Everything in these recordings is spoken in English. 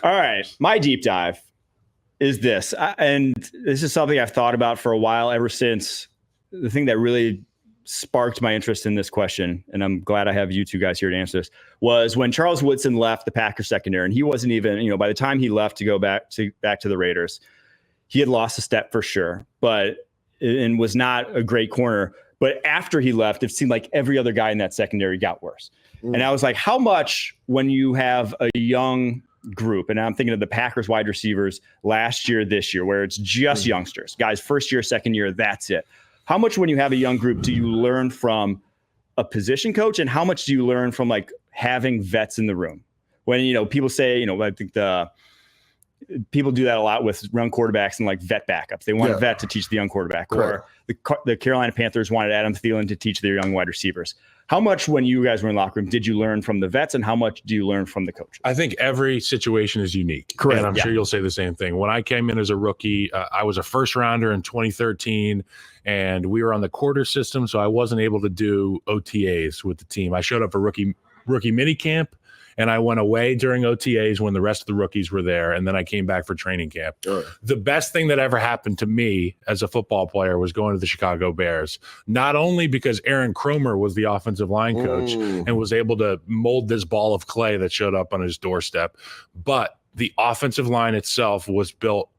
All right. My deep dive is this. And this is something I've thought about for a while, ever since the thing that really sparked my interest in this question, and I'm glad I have you two guys here to answer this, was when Charles Woodson left the Packers secondary, and he wasn't even, by the time he left to go back to the Raiders, he had lost a step for sure, and was not a great corner. But after he left, it seemed like every other guy in that secondary got worse. And I was like, how much when you have a young group, and I'm thinking of the Packers wide receivers last year, this year, where it's just youngsters, guys, first year, second year, that's it. How much when you have a young group do you learn from a position coach, and how much do you learn from like having vets in the room? When, people say, I think people do that a lot with young quarterbacks and like vet backups. They want a vet to teach the young quarterback. Correct. Or the Carolina Panthers wanted Adam Thielen to teach their young wide receivers. How much, when you guys were in the locker room, did you learn from the vets, and how much do you learn from the coaches? I think every situation is unique. Correct. And I'm sure you'll say the same thing. When I came in as a rookie, I was a first rounder in 2013, and we were on the quarter system, so I wasn't able to do OTAs with the team. I showed up for rookie mini camp, and I went away during OTAs when the rest of the rookies were there, and then I came back for training camp. Sure. The best thing that ever happened to me as a football player was going to the Chicago Bears, not only because Aaron Kromer was the offensive line coach and was able to mold this ball of clay that showed up on his doorstep, but the offensive line itself was built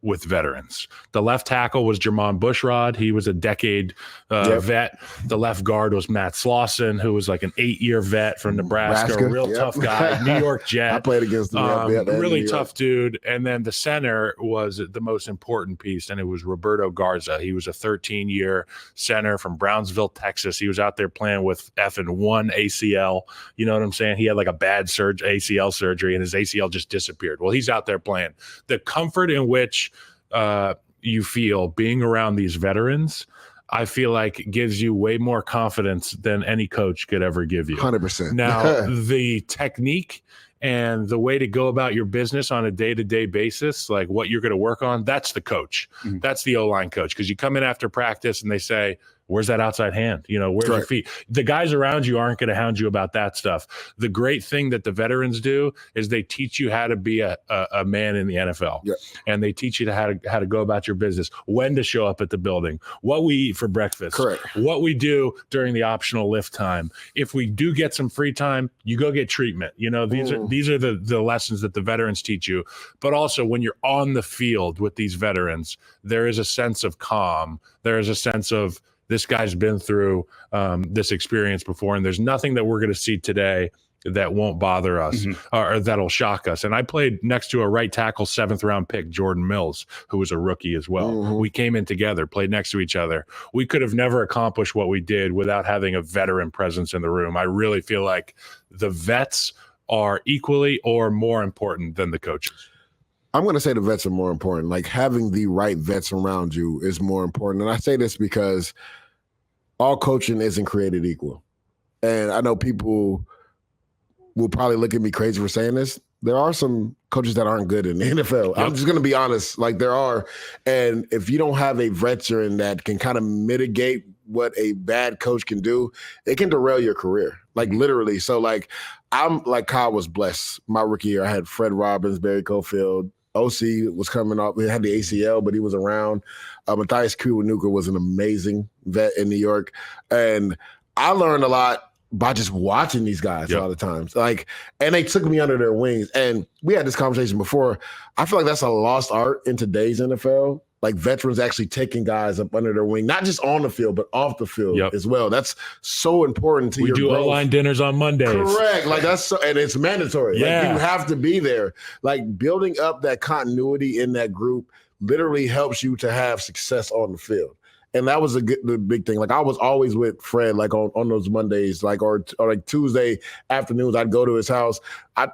with veterans. The left tackle was Jermon Bushrod. He was a decade vet. The left guard was Matt Slauson, who was like an 8-year vet from Nebraska. A real tough guy, New York Jet. I played against him. Really tough dude. And then the center was the most important piece, and it was Roberto Garza. He was a 13-year center from Brownsville, Texas. He was out there playing with one ACL. You know what I'm saying? He had like a bad ACL surgery, and his ACL just disappeared. Well, he's out there playing. The comfort in which you feel being around these veterans, I feel like gives you way more confidence than any coach could ever give you. 100%. Now, the technique and the way to go about your business on a day-to-day basis, like what you're going to work on, that's the coach. Mm-hmm. That's the O-line coach. Because you come in after practice and they say, where's that outside hand? Where's your feet? The guys around you aren't going to hound you about that stuff. The great thing that the veterans do is they teach you how to be a man in the NFL. Yep. And they teach you how to go about your business, when to show up at the building, what we eat for breakfast, what we do during the optional lift time. If we do get some free time, you go get treatment. These are the lessons that the veterans teach you. But also when you're on the field with these veterans, there is a sense of calm. There is a sense of, this guy's been through this experience before, and there's nothing that we're going to see today that won't bother us or that'll shock us. And I played next to a right tackle 7th-round pick, Jordan Mills, who was a rookie as well. We came in together, played next to each other. We could have never accomplished what we did without having a veteran presence in the room. I really feel like the vets are equally or more important than the coaches. I'm going to say the vets are more important. Like, having the right vets around you is more important. And I say this because all coaching isn't created equal. And I know people will probably look at me crazy for saying this. There are some coaches that aren't good in the NFL. Yep. I'm just going to be honest. Like, there are. And if you don't have a veteran that can kind of mitigate what a bad coach can do, it can derail your career. Like, literally. So, like, I'm like, Kyle was blessed. My rookie year, I had Fred Robbins, Barry Cofield. OC was coming up. He had the ACL, but he was around. Matthias Kiwanuka was an amazing vet in New York. And I learned a lot by just watching these guys a lot of times. Like, and they took me under their wings. And we had this conversation before. I feel like that's a lost art in today's NFL. Like, veterans actually taking guys up under their wing, not just on the field, but off the field as well. That's so important to your growth. We do O-line dinners on Mondays. Correct. Like, that's so, and it's mandatory. Yeah. Like, you have to be there. Like, building up that continuity in that group literally helps you to have success on the field. And that was the big thing. Like, I was always with Fred, like on those Mondays, like or like Tuesday afternoons, I'd go to his house.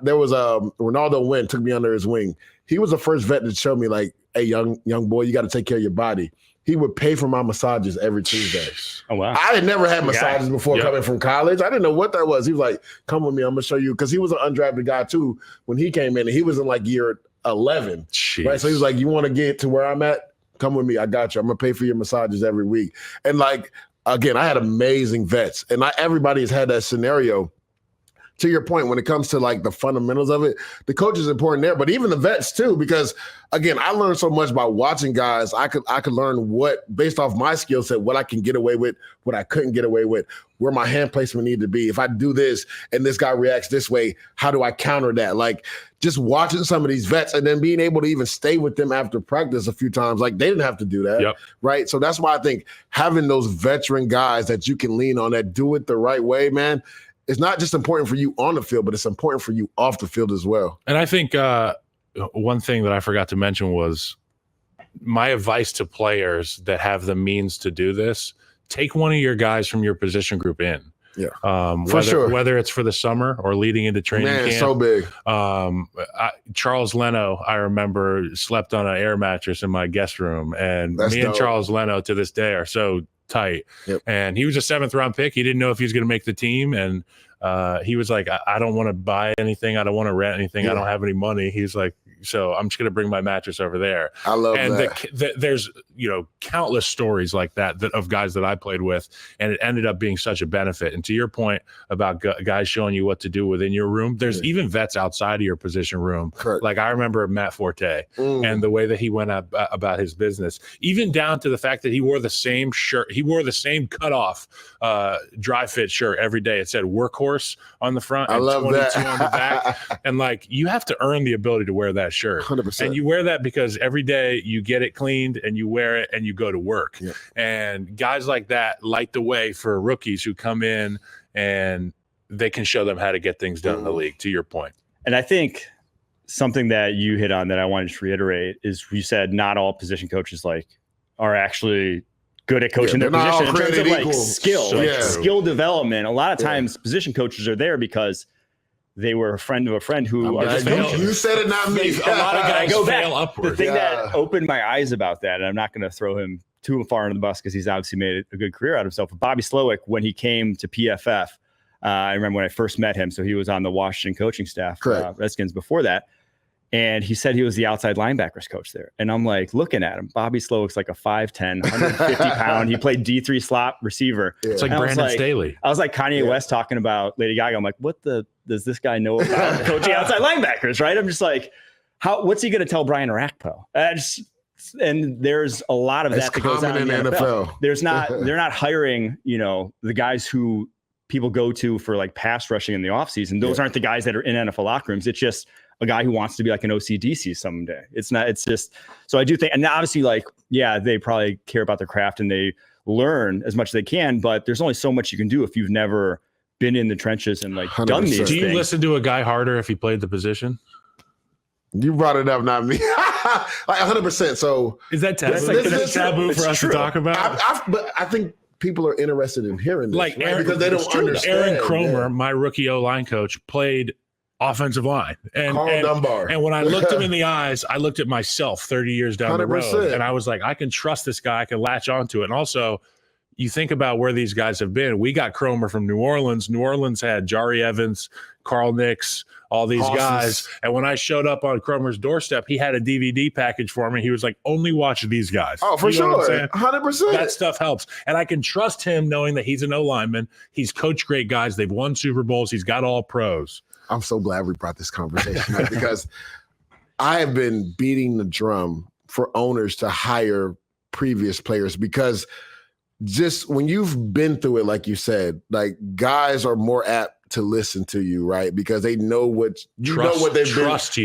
There was Ronaldo Wynn took me under his wing. He was the first vet to show me, like, hey, young boy, you got to take care of your body. He would pay for my massages every Tuesday. Oh, wow. I had never had massages before coming from college. I didn't know what that was. He was like, come with me, I'm going to show you. Because he was an undrafted guy, too, when he came in. And he was in, like, year 11. Jeez. Right? So he was like, you want to get to where I'm at? Come with me. I got you. I'm going to pay for your massages every week. And, like, again, I had amazing vets. And not everybody has had that scenario. to your point, when it comes to like the fundamentals of it, the coach is important there, but even the vets too, because again, I learned so much by watching guys. I could learn what, based off my skill set, what I can get away with, what I couldn't get away with, where my hand placement needed to be. If I do this and this guy reacts this way, how do I counter that? Like just watching some of these vets and then being able to even stay with them after practice a few times, like they didn't have to do that, right? So that's why I think having those veteran guys that you can lean on that do it the right way, man, it's not just important for you on the field, but it's important for you off the field as well. And I think one thing that I forgot to mention was my advice to players that have the means to do this: take one of your guys from your position group in. Yeah, whether it's for the summer or leading into training camp. It's so big. Charles Leno, I remember, slept on an air mattress in my guest room, and me and Charles Leno to this day are so tight. And he was a 7th round pick. He didn't know if he was going to make the team, and he was like, I don't want to buy anything. I don't want to rent anything. I don't have any money. He's like, so I'm just going to bring my mattress over there. I love that. And there's, countless stories like that of guys that I played with, and it ended up being such a benefit. And to your point about guys showing you what to do within your room, there's even vets outside of your position room. Correct. Like I remember Matt Forte and the way that he went about his business, even down to the fact that he wore the same shirt. He wore the same cutoff dry fit shirt every day. It said Workhorse on the front and 22 on the back. And like, you have to earn the ability to wear that shirt. 100%. And you wear that because every day you get it cleaned and you wear it and you go to work. And guys like that light the way for rookies who come in and they can show them how to get things done in the league, to your point. And I think something that you hit on that I wanted to reiterate is you said not all position coaches are actually good at coaching their position in terms of skill development. A lot of times position coaches are there because they were a friend of a friend who are just you said it, not me. A lot of guys fail upward. The thing that opened my eyes about that, and I'm not going to throw him too far under the bus because he's obviously made a good career out of himself. But Bobby Slowick, when he came to PFF, I remember when I first met him. So he was on the Washington coaching staff, Redskins before that. And he said he was the outside linebackers coach there. And I'm like, looking at him, Bobby Slowick's like a 5'10", 150 pound. He played D3 slot receiver. It's like Brandon Staley. I was like Kanye West talking about Lady Gaga. I'm like, does this guy know about coaching outside linebackers, right? I'm just like, what's he going to tell Brian Orakpo? And there's a lot of that goes on in the NFL. They're not hiring, the guys who people go to for like pass rushing in the offseason. Those aren't the guys that are in NFL locker rooms. It's just a guy who wants to be like an OCDC someday. It's just, so I do think, and obviously they probably care about their craft and they learn as much as they can, but there's only so much you can do if you've never been in the trenches and 100%. Done these things. Do you listen to a guy harder if he played the position? You brought it up, not me. 100%. So is that taboo? Is that taboo for us to talk about? But I think people are interested in hearing this, like Aaron, because they don't understand. Aaron Cromer, my rookie O-line coach, played offensive line. And Carl Dunbar. And when I looked him in the eyes, I looked at myself 30 years down 100%. The road. And I was like, I can trust this guy. I can latch onto it. And also, you think about where these guys have been. We got Cromer from New Orleans. New Orleans had Jari Evans, Carl Nix, all these guys. And when I showed up on Cromer's doorstep, he had a DVD package for me. He was like, only watch these guys. Oh, for sure. 100%. That stuff helps. And I can trust him knowing that he's an O-lineman. He's coached great guys. They've won Super Bowls. He's got all pros. I'm so glad we brought this conversation up because I have been beating the drum for owners to hire previous players because just when you've been through it, like you said, like guys are more apt to listen to you, right? Because they know what they've trust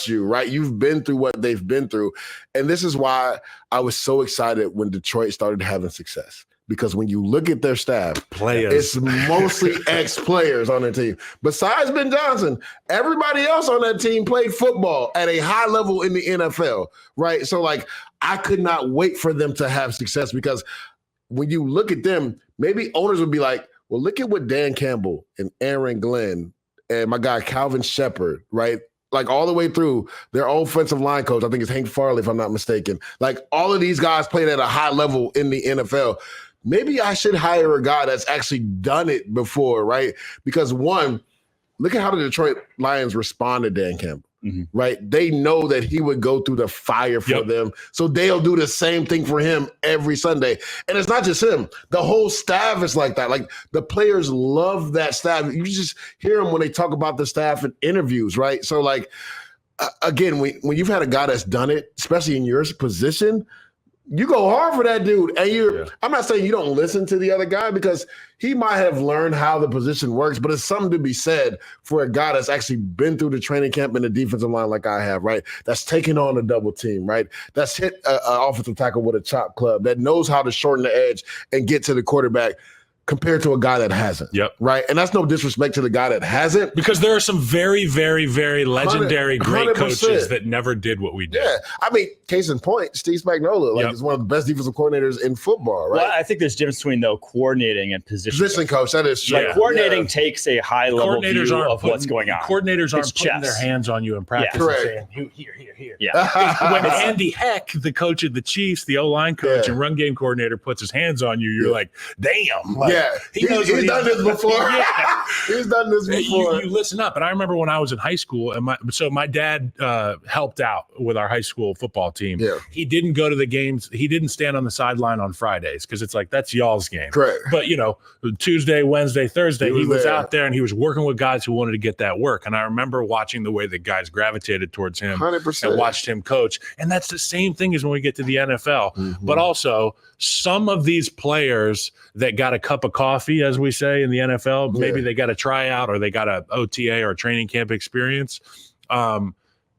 you, right? You've been through what they've been through. And this is why I was so excited when Detroit started having success. Because when you look at their staff, it's mostly ex-players on their team. Besides Ben Johnson, everybody else on that team played football at a high level in the NFL, right? So, I could not wait for them to have success because when you look at them, maybe owners would be like, well, look at what Dan Campbell and Aaron Glenn and my guy Calvin Shepard, right? Like all the way through their offensive line coach, I think it's Hank Farley, if I'm not mistaken. Like all of these guys played at a high level in the NFL. Maybe I should hire a guy that's actually done it before, right? Because one, look at how the Detroit Lions respond to Dan Campbell. right? They know that he would go through the fire for them. So they'll do the same thing for him every Sunday. And it's not just him. The whole staff is like that. Like the players love that staff. You just hear them when they talk about the staff in interviews, right? So like, again, when you've had a guy that's done it, especially in your position, you go hard for that dude. And I'm not saying you don't listen to the other guy because he might have learned how the position works, but it's something to be said for a guy that's actually been through the training camp and the defensive line like I have, right? That's taken on a double team, right? That's hit an offensive tackle with a chop club, that knows how to shorten the edge and get to the quarterback, compared to a guy that hasn't. Right. And that's no disrespect to the guy that hasn't. Because there are some very, very, very legendary, great 100%. Coaches that never did what we did. Yeah. I mean, case in point, Steve Spagnuolo, is one of the best defensive coordinators in football, right? Well, I think there's a difference between, though, coordinating and position coach. That is true. Like, coordinating takes a high-level view of what's going on. Coordinators aren't putting their hands on you in practice and saying, here. When Andy Heck, the coach of the Chiefs, the O-line coach and run game coordinator, puts his hands on you, you're like, damn. Like, he's done this before. He's done this before. You listen up. And I remember when I was in high school, and my dad helped out with our high school football team. He didn't go to the games. He didn't stand on the sideline on Fridays because it's like, that's y'all's game. Correct. But, Tuesday, Wednesday, Thursday, he was out there and he was working with guys who wanted to get that work. And I remember watching the way the guys gravitated towards him 100%. and watched him coach. And that's the same thing as when we get to the NFL. But also, some of these players that got a cup of coffee, as we say in the NFL, maybe they got a tryout or they got a OTA or training camp experience.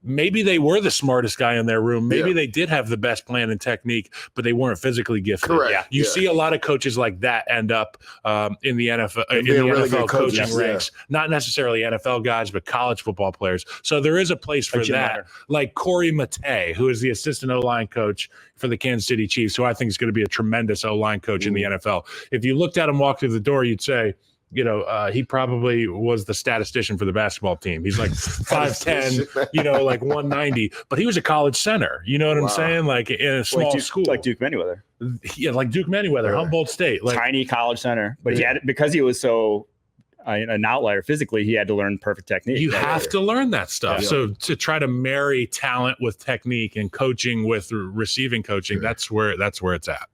Maybe they were the smartest guy in their room. Maybe they did have the best plan and technique, but they weren't physically gifted. Correct. You see a lot of coaches like that end up in the NFL, NFL coaching ranks. Not necessarily NFL guys, but college football players. So there is a place for that. Like Corey Matei, who is the assistant O-line coach for the Kansas City Chiefs, who I think is going to be a tremendous O-line coach in the NFL. If you looked at him walk through the door, you'd say, he probably was the statistician for the basketball team. He's like 5'10", like 190, but he was a college center. You know what I'm saying? Like in a small school. Like Duke Manyweather. Yeah, like Duke Manyweather, Humboldt State. Like, tiny college center. But he had, because he was so an outlier physically, he had to learn perfect technique. You have to learn that stuff. So to try to marry talent with technique and coaching with receiving coaching, that's where it's at.